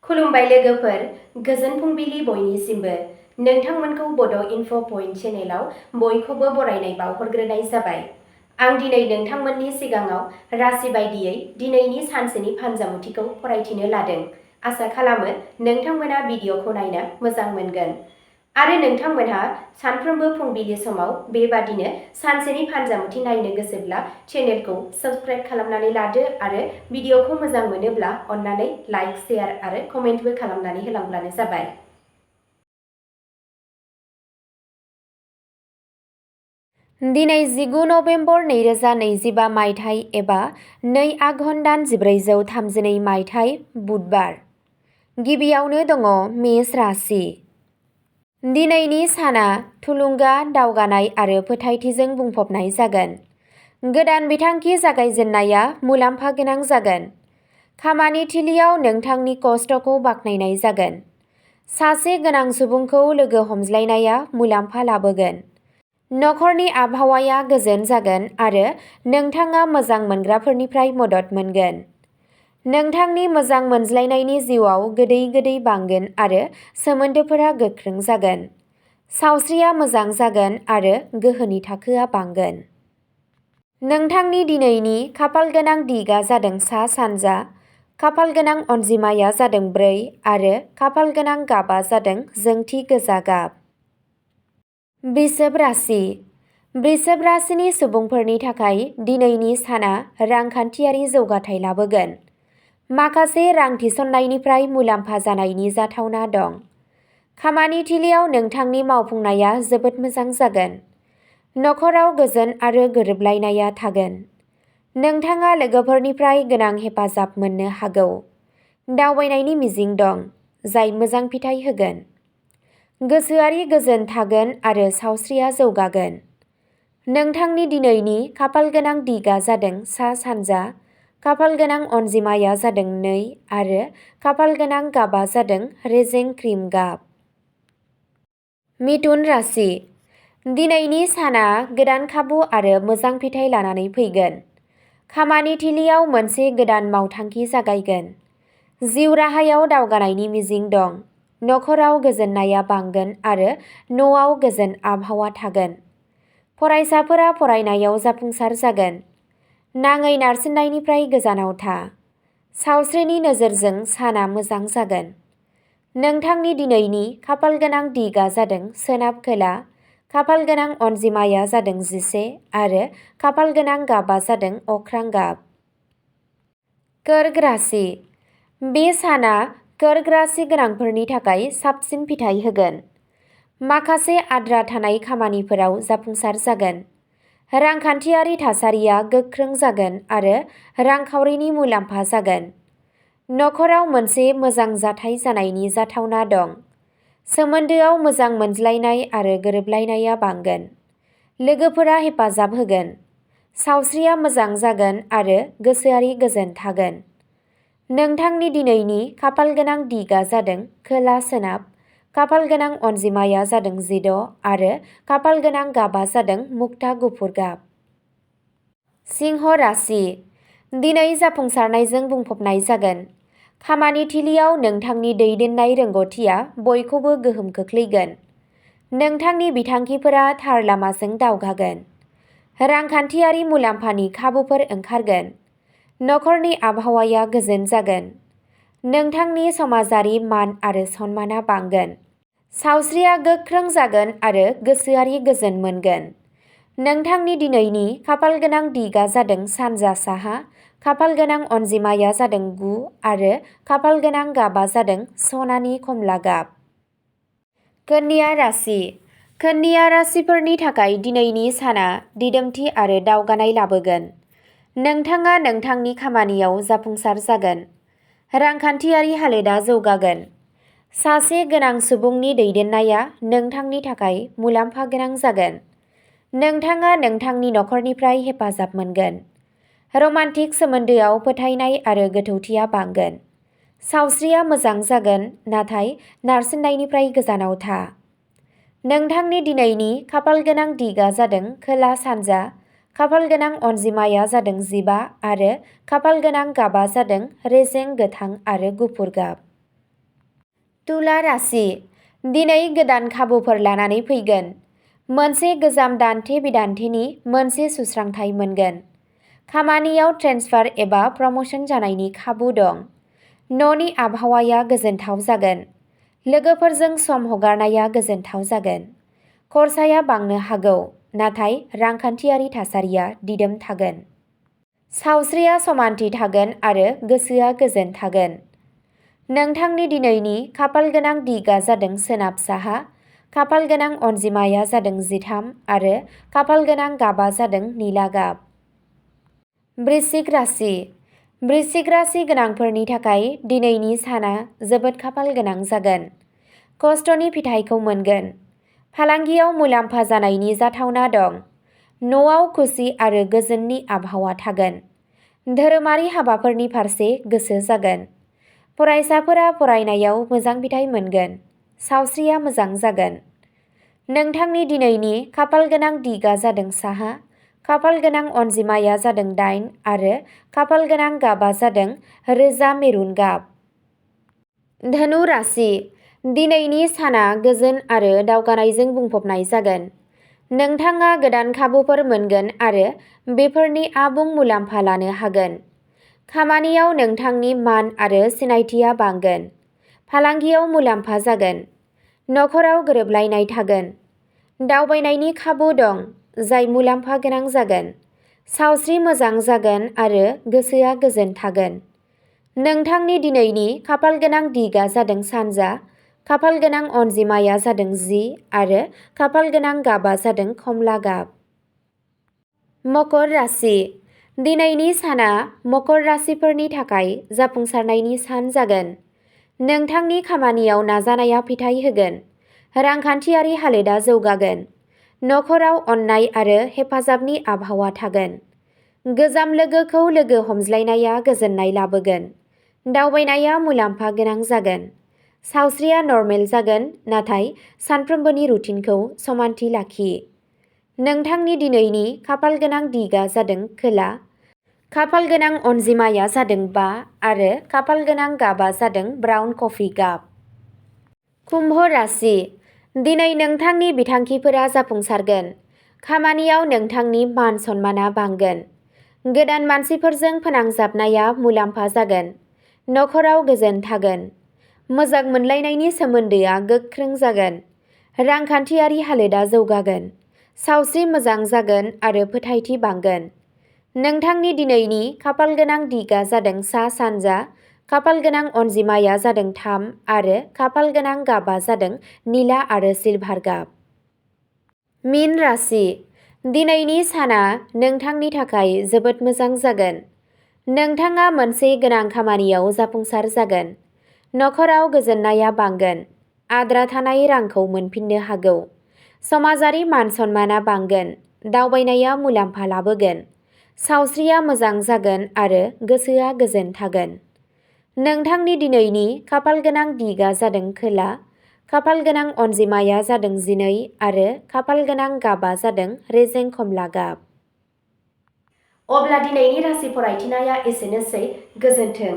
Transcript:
खुलुमबाय लोगोफोर, गोजोन फुंबिलि बयनिसिमबो। नोंथांमोनखौ बड' इनफ' पइन्ट चेनेलाव बयखौबो बरायनाय बावहरग्रोनाय जाबाय। आं दिनै नोंथांमोननि सिगाङाव राशि बायदियै दिनैनि सानसेनि फानजामुथिखौ फरायथिनो लादों। आसा खालामो नोंथांमोना भिडिअ'खौ नायनो मोजां मोनगोन। आरो नोंथांमोनहा सानफ्रोमबो फुंबिलि समाव बेबादिनो सानसेनि फानजामुथि नायनो गोसोब्ला चेनेलखौ साबस्क्राइब खालामनानै लादो आरो भिडिअ'खौ मोजां मोनोब्ला अन्नानै लाइक, शेयार आरो कमेन्टबो खालामनानै होलांब्लानो जाबाय। दिनै 19 नभेम्बर 2025 मायथाइ एबा 2 आघन दान 1432 मायथाइ बुधबार। गिबियावनो दङ मेष राशि। दिनैनि साना थुलुंगा, दावगानाय आरो फोथायथिजों बुंफबनाय जागोन। गोदान बिथांखि जागायजेननाया मुलाम्फा गोनां जागोन। खामानि थिलियाव नोंथांनि खस्थ'खौ बाख्नायनाय जागोन। सासे गोनां सुबुंखौ लोगो हमज्लायनाया मुलाम्फा लाबोगोन। नखरनि आबहावाया गोजोन जागोन आरो नोंथाङा मोजां मोनग्राफोरनिफ्राय मदद मोनगोन। नोंथांनि मोजां मोनज्लायनायनि जिउआव गोदै गोदै बांगोन आरो सोमोन्दोफोरा गोख्रों जागोन। सावस्रिया मोजां जागोन आरो गोहोनि थाखोआ बांगोन। नोंथांनि दिनैनि खाफालगोनां दिगआ जादों सा-सानजा, खाफालगोनां अनजिमाया जादों 4 आरो खाफालगोनां गाबआ जादों जोंथि गोजा गाब। वृषभ राशि। वृषभ राशिनि सुबुंफोरनि थाखाय दिनैनि साना रांखान्थियारि जौगाथाय लाबोगोन। माखासे रां थिसननायनिफ्राय मुलाम्फा जानायनि जाथावना दं। खामानि थिलियाव नोंथांनि मावफुंनाया जोबोद मोजां जागोन। नखराव गोजोन आरो गोरोबलायनाया थागोन। नोंथाङा लोगोफोरनिफ्राय गोनां हेफाजाब मोननो हागौ। दावबायनायनि मिजिं दं, जाय मोजां फिथाय होगोन। गोसोआरि गोजोन थागोन आरो सावस्रिया जौगागोन। नोंथांनि दिनैनि खाफालगोनां दिगआ जादों सा-सानजा, खाफालगोनां अनजिमाया जादों 2 आरो खाफालगोनां गाबआ जादों रेजें क्रिम गाब। मिथुन राशि। दिनैनि साना गोदान खाबु आरो मोजां फिथाय लानानै फैगोन। खामानि थिलियाव मोनसे गोदान मावथांखि जागायगोन। जिउ राहायाव दावगानायनि मिजिं दं। नखराव गोजोननाया बांगोन आरो न'आव गोजोन आबहावा थागोन। फरायसाफोरा फरायनायाव जाफुंसार जागोन। नाङै नारसिननायनिफ्राय गोजानाव था। सावस्रिनि नोजोरजों साना मोजां जागोन। नोंथांनि दिनैनि खाफालगोनां दिगआ जादों सोनाब खोला, खाफालगोनां अनजिमाया जादों 11 आरो खाफालगोनां गाबआ जादों अख्रां गाब। कर्क राशि। बे साना कर्क राशि गोनांफोरनि थाखाय साबसिन फिथाय होगोन। माखासे आद्रा थानाय खामानिफोराव जाफुंसार जागोन। रांखान्थियारि थासारिया गोख्रों जागोन आरो रांखावरिनि मुलाम्फा जागोन। नखराव मोनसे मोजां जाथाय जानायनि जाथावना दं। सोमोन्दोआव मोजां मोनज्लायनाय आरो गोरोबलायनाया बांगोन। लोगोफोरा हेफाजाब होगोन। सावस्रिया मोजां जागोन आरो गोसोआरि गोजोन थागोन। नोंथांनि दिनैनि खाफालगोनां दिगआ जादों खोला-सोनाब, खाफालगोनां अनजिमाया जादों 16 आरो खाफालगोनां गाबआ जादों मुक्ता गुफुर गाब। सिंह राशि। दिनै जाफुंसारनायजों बुंफबनाय जागोन। खामानि थिलियाव नोंथांनि दैदेननाय रोंग'थिया बयखौबो गोहोम खोख्लैगोन। नोंथांनि बिथांखिफोरा थार लामाजों दावगागोन। रांखान्थियारि मुलाम्फानि खाबुफोर ओंखारगोन। नखरनि आबहावाया गोजोन जागोन। नोंथांनि समाजारि मान आरो सनमानआ बांगोन। सावस्रिया गोख्रों जागोन आरो गोसोआरि गोजोन मोनगोन। नोंथांनि दिनैनि खाफालगोनां दिगआ जादों सानजा-साहा, खाफालगोनां अनजिमाया जादों 9 आरो खाफालगोनां गाबआ जादों सनानि कमला गाब। कन्या राशि। कन्या राशिफोरनि थाखाय दिनैनि साना दिदोमथि आरो दावगानाय लाबोगोन। नोंथाङा नोंथांनि खामानियाव जाफुंसार जागोन। रांखान्थियारि हालोदआ जौगागोन। सासे गोनां सुबुंनि दैदेननाया नोंथांनि थाखाय मुलाम्फा गोनां जागोन। नोंथाङा नोंथांनि नखरनिफ्राय हेफाजाब मोनगोन। रमान्टिक सोमोन्दोआव फोथायनाय आरो गोथौथिया बांगोन। सावस्रिया मोजां जागोन, नाथाय नारसिननायनिफ्राय गोजानाव था। नोंथांनि दिनैनि खाफालगोनां दिगआ जादों खोला-सानजा, खाफालगोनां अनजिमाया जादों 15 आरो खाफालगोनां गाबआ जादों रेजें गोथां आरो गुफुर गाब। तुला राशि दिनै गोदान खाबुफोर लानानै फैगोन। मोनसे गोजाम दान्थे बिदान्थेनि मोनसे सुस्रांथाइ मोनगोन। खामानियाव ट्रेन्सफार एबा प्रम'सन जानायनि खाबु दं। न'नि आबहावाया गोजोनथाव जागोन। लोगोफोरजों सम हगारनाया गोजोनथाव जागोन। खरसाया बांनो हागौ, नाथाय रांखान्थियारि थासारिया दिदोम थागोन। सावस्रिया समानथि थागोन आरो गोसोआ गोजोन थागोन। नोंथांनि दिनैनि खाफालगोनां दिगा जादों सोनाब साहा, खाफालगोनां अनजिमाया जादों 13 आरो खाफालगोनां गाबा जादों निला गाब। वृश्चिक राशि वृश्चिक राशि गोनांफोरनि थाखाय दिनैनि साना जोबोद खाफाल गोनां जागोन। खस्थ'नि फिथाइखौ मोनगोन। फालांगियाव मुलाम्फा जानायनि जाथावना दं। न'आव खुसि आरो गोजोननि आबहावा थागोन। धोरोमारि हाबाफोरनि फारसे गोसो जागोन। फरायसाफोरा फरायनायाव मोजां फिथाइ मोनगोन। सावस्रिया मोजां जागोन। नोंथांनि दिनैनि खाफालगोनां दिगा जादों साहा, खाफालगोनां अनजिमाया जादों 8 आरो खाफालगोनां गाबा जादों रोजा मेरुन गाब। धनु राशि दिनैनि साना गोजोन आरो दावगानायजों बुंफबनाय जागोन। नोंथाङा गोदान खाबुफोर मोनगोन आरो बेफोरनि आबुं मुलाम्फा लानो हागोन। खामानियाव नोंथांनि मान आरो सिनायथिया बांगोन। फालांगियाव मुलाम्फा जागोन। नखराव गोरोबलायनाय थागोन। दावबायनायनि खाबु दं, जाय मुलाम्फा गोनां जागोन। सावस्रि मोजां जागोन आरो गोसोआ गोजोन थागोन। नोंथांनि दिनैनि खाफालगोनां दिगा जादों सानजा, खाफालगोनां अनजिमाया जादों 10 आरो खाफालगोनां गाबा जादों खमला गाब। मकर राशि दिनैनि साना मकर राशिफोरनि थाखाय जाफुंसारनायनि सान जागोन। नोंथांनि खामानियाव नाजानाया फिथाइ होगोन। रांखान्थियारि हालोदा जौगागोन। नखराव अननाय आरो हेफाजाबनि आबहावा थागोन। गोजाम लोगोखौ लोगो हमज्लायनाया गोजोननाय लाबोगोन। दावबायनाया मुलाम्फा गोनां जागोन। सावस्रिया नर्मेल जागोन, नाथाय सानफ्रोमबोनि रुटिनखौ समानथि लाखि। नोंथांनि दिनैनि खाफालगोनां दिगा जादों खोला, खाफालगोनां अनजिमाया जादों 5 आरो खाफालगोनां गाबा जादों ब्राउन कफि गाब। कुम्भ राशि दिनै नोंथांनि बिथांखिफोरा जाफुंसारगोन। खामानियाव नोंथांनि मान सन्माना बांगोन। गोदान मानसिफोरजों फोनांजाबनाया मुलाम्फा जागोन। नखराव गोजोन थागोन। मोजां मोनलायनायनि सोमोन्दोआ गोख्रों जागोन। रांखान्थियारि हालोदा जौगागोन। सावस्रि मोजां जागोन आरो फोथायथि बांगोन। नोंथांनि दिनैनि खाफालगोनां दिगा जादों सा-सानजा, खाफालगोनां अनजिमाया जादों 3 आरो खाफालगोनां गाबा जादों निला आरो सिलभार गाब। मीन राशि दिनैनि साना नोंथांनि थाखाय जोबोद मोजां जागोन। नोंथाङा मोनसे गोनां खामानियाव जाफुंसार जागोन। नखराव गोजोननाया बांगोन। आद्रा थानाय रांखौ मोनफिननो हागौ। समाजारि मान सन्माना बांगोन। दावबायनाया मुलाम्फा लाबोगोन। सावस्रिया मोजां जागोन आरो गोसोआ गोजोन थागोन। नोंथांनि दिनैनि खाफालगोनां दिगा जादों खोला, खाफालगोनां अनजिमाया जादों 12 आरो खाफालगोनां गाबा जादों रेजें खमला गाब। अब्ला दिनैनि राशि फरायथिनाया एसेनोसै। गोजोन्थों।